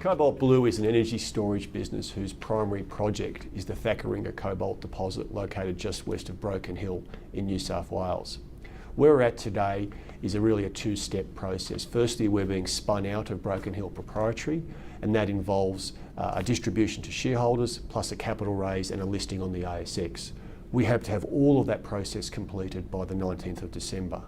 Cobalt Blue is an energy storage business whose primary project is the Thackeringa cobalt deposit located just west of Broken Hill in New South Wales. Where we're at today is really a two-step process. Firstly, we're being spun out of Broken Hill Proprietary, and that involves a distribution to shareholders, plus a capital raise and a listing on the ASX. We hope to have all of that process completed by the 19th of December.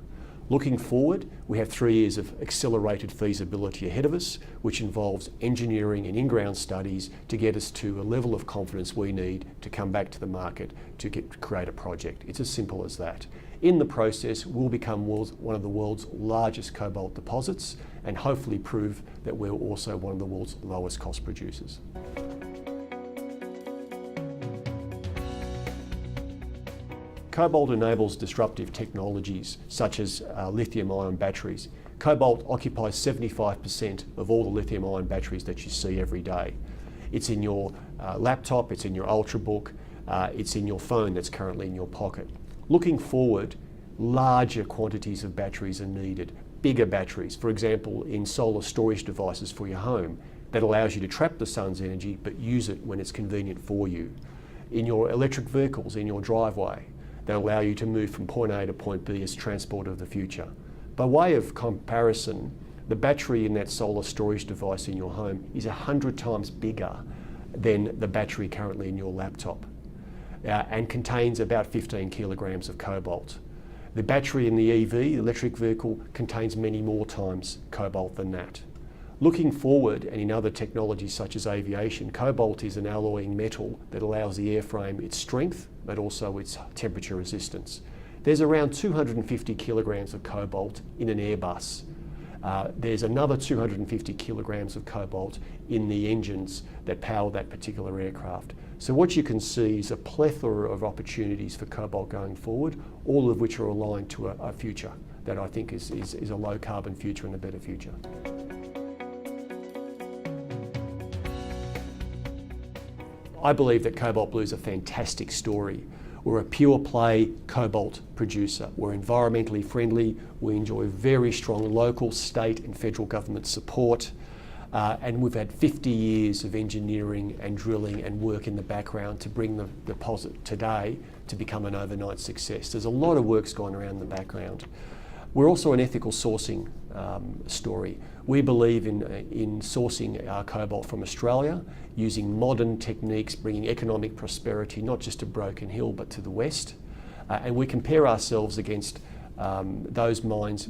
Looking forward, we have 3 years of accelerated feasibility ahead of us, which involves engineering and in-ground studies to get us to a level of confidence we need to come back to the market to create a project. It's as simple as that. In the process, we'll become one of the world's largest cobalt deposits and hopefully prove that we're also one of the world's lowest cost producers. Cobalt enables disruptive technologies such as lithium-ion batteries. Cobalt occupies 75% of all the lithium-ion batteries that you see every day. It's in your laptop, it's in your Ultrabook, it's in your phone that's currently in your pocket. Looking forward, larger quantities of batteries are needed, bigger batteries, for example, in solar storage devices for your home that allows you to trap the sun's energy but use it when it's convenient for you. In your electric vehicles, in your driveway, that allow you to move from point A to point B as transport of the future. By way of comparison, the battery in that solar storage device in your home is 100 times bigger than the battery currently in your laptop and contains about 15 kilograms of cobalt. The battery in the EV, the electric vehicle, contains many more times cobalt than that. Looking forward, and in other technologies such as aviation, cobalt is an alloying metal that allows the airframe its strength, but also its temperature resistance. There's around 250 kilograms of cobalt in an Airbus. There's another 250 kilograms of cobalt in the engines that power that particular aircraft. So what you can see is a plethora of opportunities for cobalt going forward, all of which are aligned to a future that I think is a low carbon future and a better future. I believe that Cobalt Blue is a fantastic story. We're a pure play cobalt producer. We're environmentally friendly. We enjoy very strong local, state and federal government support. And we've had 50 years of engineering and drilling and work in the background to bring the deposit today to become an overnight success. There's a lot of work's gone around in the background. We're also an ethical sourcing story. We believe in sourcing our cobalt from Australia, using modern techniques, bringing economic prosperity, not just to Broken Hill, but to the west. And we compare ourselves against those mines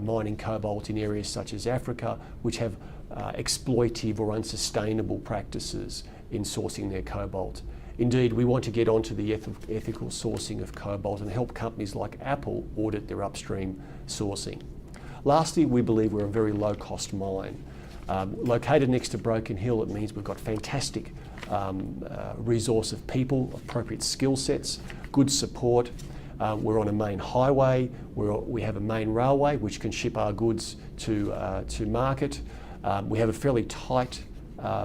mining cobalt in areas such as Africa, which have exploitive or unsustainable practices in sourcing their cobalt. Indeed, we want to get onto the ethical sourcing of cobalt and help companies like Apple audit their upstream sourcing. Lastly, we believe we're a very low-cost mine. Located next to Broken Hill, it means we've got fantastic resource of people, appropriate skill sets, good support. We're on a main highway. We have a main railway which can ship our goods to market. We have a fairly tight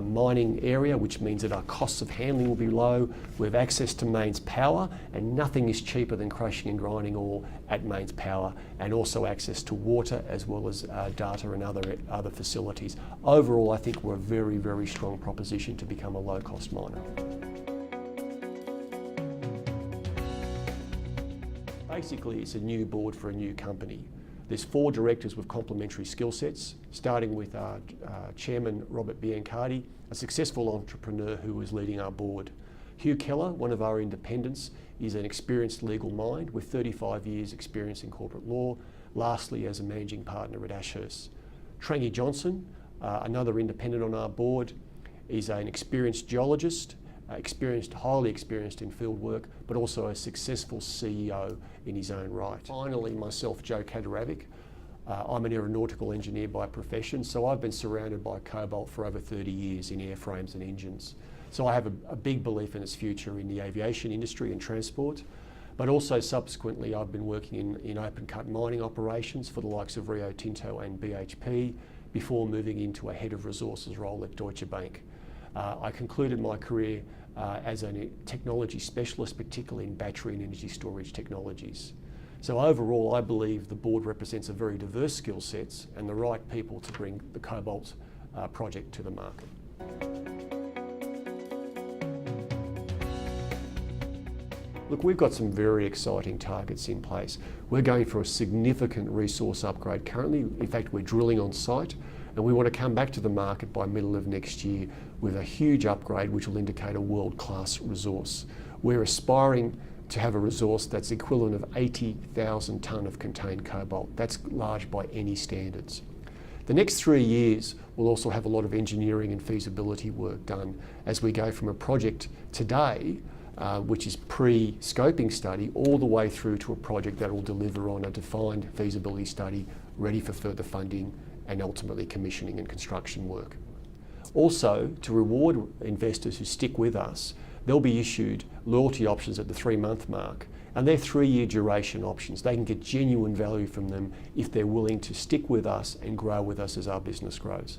mining area, which means that our costs of handling will be low. We have access to mains power, and nothing is cheaper than crushing and grinding ore at mains power, and also access to water as well as data and other facilities. Overall, I think we're a very, very strong proposition to become a low-cost miner. Basically, it's a new board for a new company. There's 4 directors with complementary skill sets, starting with our chairman, Robert Biancardi, a successful entrepreneur who is leading our board. Hugh Keller, one of our independents, is an experienced legal mind with 35 years experience in corporate law, lastly as a managing partner at Ashurst. Trangie Johnson, another independent on our board, is an experienced geologist, highly experienced in field work, but also a successful CEO in his own right. Finally, myself, Joe Kaderavek. I'm an aeronautical engineer by profession, so I've been surrounded by cobalt for over 30 years in airframes and engines. So I have a big belief in its future in the aviation industry and transport, but also subsequently I've been working in open cut mining operations for the likes of Rio Tinto and BHP before moving into a head of resources role at Deutsche Bank. I concluded my career as a technology specialist, particularly in battery and energy storage technologies. So overall, I believe the board represents a very diverse skill sets and the right people to bring the Cobalt project to the market. Look, we've got some very exciting targets in place. We're going for a significant resource upgrade currently. In fact, we're drilling on site, and we want to come back to the market by middle of next year with a huge upgrade which will indicate a world-class resource. We're aspiring to have a resource that's equivalent of 80,000 tonne of contained cobalt. That's large by any standards. The next 3 years will also have a lot of engineering and feasibility work done as we go from a project today which is pre-scoping study, all the way through to a project that will deliver on a defined feasibility study, ready for further funding and ultimately commissioning and construction work. Also, to reward investors who stick with us, they'll be issued loyalty options at the 3-month mark, and they're 3-year duration options. They can get genuine value from them if they're willing to stick with us and grow with us as our business grows.